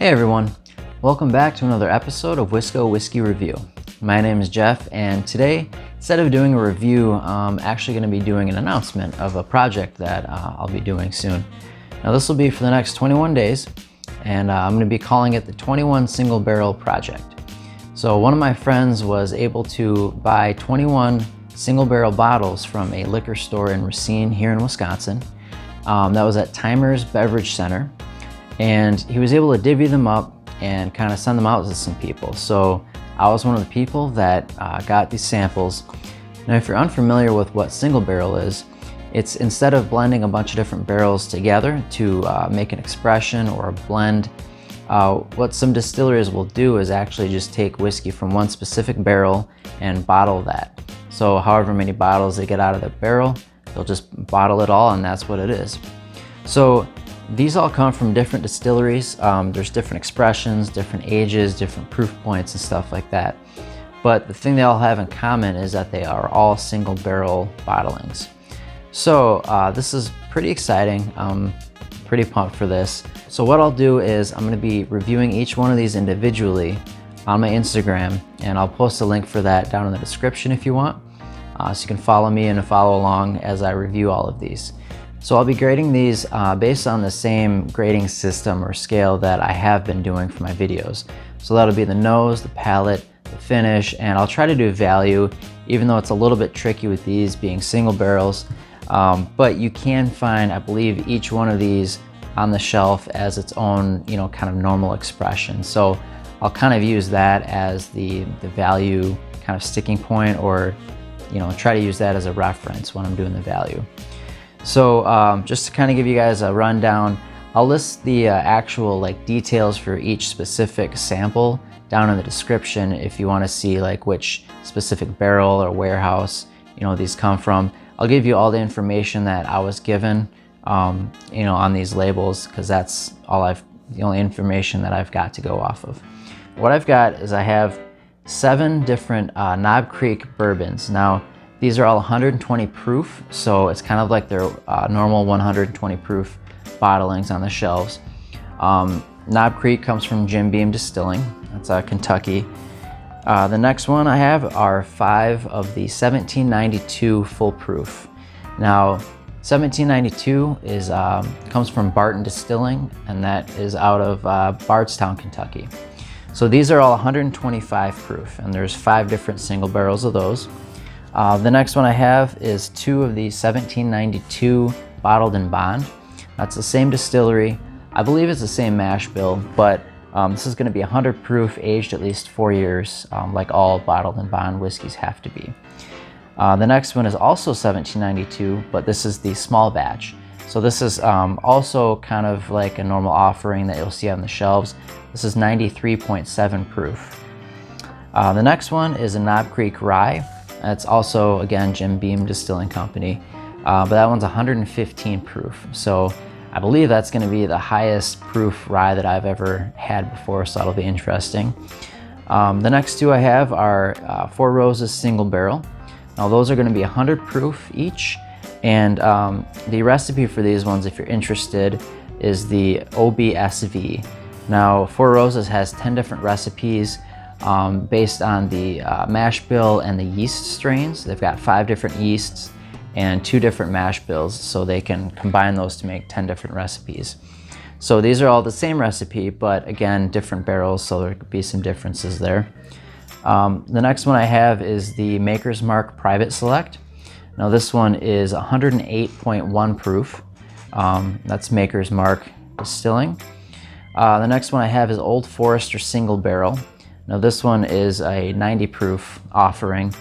Hey everyone, welcome back to another episode of Wisco Whiskey Review. My name is Jeff, and today, instead of doing a review, I'm actually going to be doing an announcement of a project that I'll be doing soon. Now this will be for the next 21 days, and I'm going to be calling it the 21 Single Barrel Project. So one of my friends was able to buy 21 single barrel bottles from a liquor store in Racine here in Wisconsin. That was at Timer's Beverage Center. And he was able to divvy them up and kind of send them out to some people. So I was one of the people that got these samples. Now, if you're unfamiliar with what single barrel is, it's instead of blending a bunch of different barrels together to make an expression or a blend, what some distilleries will do is actually just take whiskey from one specific barrel and bottle that. So however many bottles they get out of the barrel, they'll just bottle it all, and that's what it is. So these all come from different distilleries. There's different expressions, different ages, different proof points and stuff like that. But the thing they all have in common is that they are all single barrel bottlings. So this is pretty exciting. I'm pretty pumped for this. So what I'll do is I'm going to be reviewing each one of these individually on my Instagram, and I'll post a link for that down in the description if you want. So you can follow me and follow along as I review all of these. So I'll be grading these based on the same grading system or scale that I have been doing for my videos. So that'll be the nose, the palate, the finish, and I'll try to do value, even though it's a little bit tricky with these being single barrels. But you can find, I believe, each one of these on the shelf as its own, kind of normal expression. So I'll kind of use that as the value kind of sticking point, or try to use that as a reference when I'm doing the value. So just to kind of give you guys a rundown, I'll list the actual details for each specific sample down in the description if you want to see which specific barrel or warehouse these come from. I'll give you all the information that I was given on these labels, because that's the only information that I've got to go off of. What I've got is I have 7 different Knob Creek bourbons. Now these are all 120 proof, so it's kind of like their normal 120 proof bottlings on the shelves. Knob Creek comes from Jim Beam Distilling. That's Kentucky. The next one I have are 5 of the 1792 full proof. Now 1792 comes from Barton Distilling, and that is out of Bardstown, Kentucky. So these are all 125 proof, and there's 5 different single barrels of those. The next one I have is 2 of the 1792 bottled in bond. That's the same distillery. I believe it's the same mash bill, but this is going to be 100 proof, aged at least 4 years, like all bottled in bond whiskeys have to be. The next one is also 1792, but this is the small batch. So this is also kind of like a normal offering that you'll see on the shelves. This is 93.7 proof. The next one is a Knob Creek Rye. It's also, again, Jim Beam Distilling Company, but that one's 115 proof. So I believe that's going to be the highest proof rye that I've ever had before, so that'll be interesting. The next 2 I have are 4 Roses Single Barrel. Now those are going to be 100 proof each, and the recipe for these ones, if you're interested, is the OBSV. Now 4 Roses has 10 different recipes based on the mash bill and the yeast strains. They've got 5 different yeasts and 2 different mash bills, so they can combine those to make 10 different recipes. So these are all the same recipe, but again, different barrels, so there could be some differences there. The next one I have is the Maker's Mark Private Select. Now this one is 108.1 proof. That's Maker's Mark Distilling. The next one I have is Old Forester Single Barrel. Now this one is a 90 proof offering.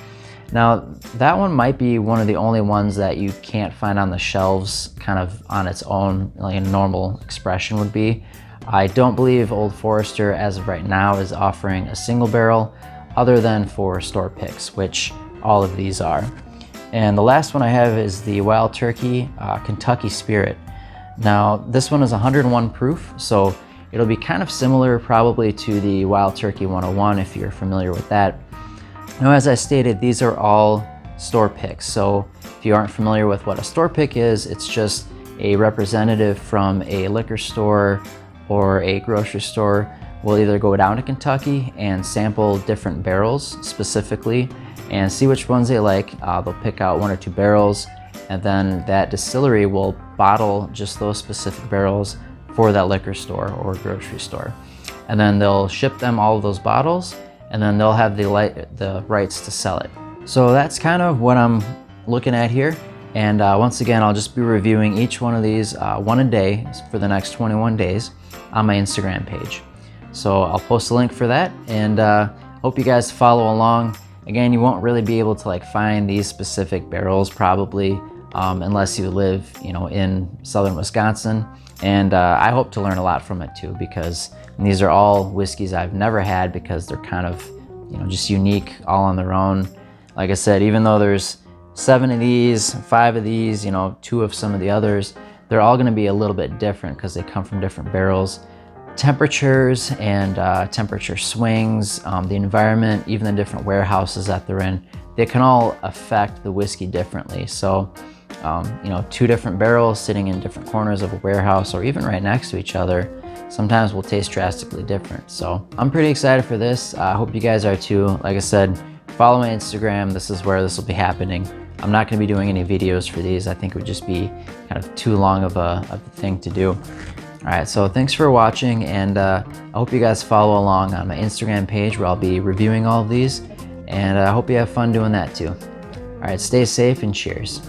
Now that one might be one of the only ones that you can't find on the shelves kind of on its own, like a normal expression would be. I don't believe Old Forester as of right now is offering a single barrel other than for store picks, which all of these are. And the last one I have is the Wild Turkey Kentucky Spirit. Now this one is 101 proof, so it'll be kind of similar probably to the Wild Turkey 101 if you're familiar with that. Now, as I stated, these are all store picks. So if you aren't familiar with what a store pick is, it's just a representative from a liquor store or a grocery store we'll either go down to Kentucky and sample different barrels specifically and see which ones they like. They'll pick out 1 or 2 barrels, and then that distillery will bottle just those specific barrels for that liquor store or grocery store. And then they'll ship them all of those bottles, and then they'll have the rights to sell it. So that's kind of what I'm looking at here. And once again, I'll just be reviewing each one of these one a day for the next 21 days on my Instagram page. So I'll post a link for that, and hope you guys follow along. Again, you won't really be able to like find these specific barrels probably unless you live, in southern Wisconsin. And I hope to learn a lot from it too, because these are all whiskeys I've never had, because they're kind of, just unique all on their own. Like I said, even though there's 7 of these, 5 of these, 2 of some of the others, they're all going to be a little bit different because they come from different barrels. Temperatures and temperature swings, the environment, even the different warehouses that they're in, they can all affect the whiskey differently. So, 2 different barrels sitting in different corners of a warehouse or even right next to each other sometimes will taste drastically different. So I'm pretty excited for this. I hope you guys are too. Like I said, follow my Instagram. This is where this will be happening. I'm not going to be doing any videos for these. I think it would just be kind of too long of a thing to do. All right, so thanks for watching, and I hope you guys follow along on my Instagram page where I'll be reviewing all of these, and I hope you have fun doing that too. All right, stay safe and cheers.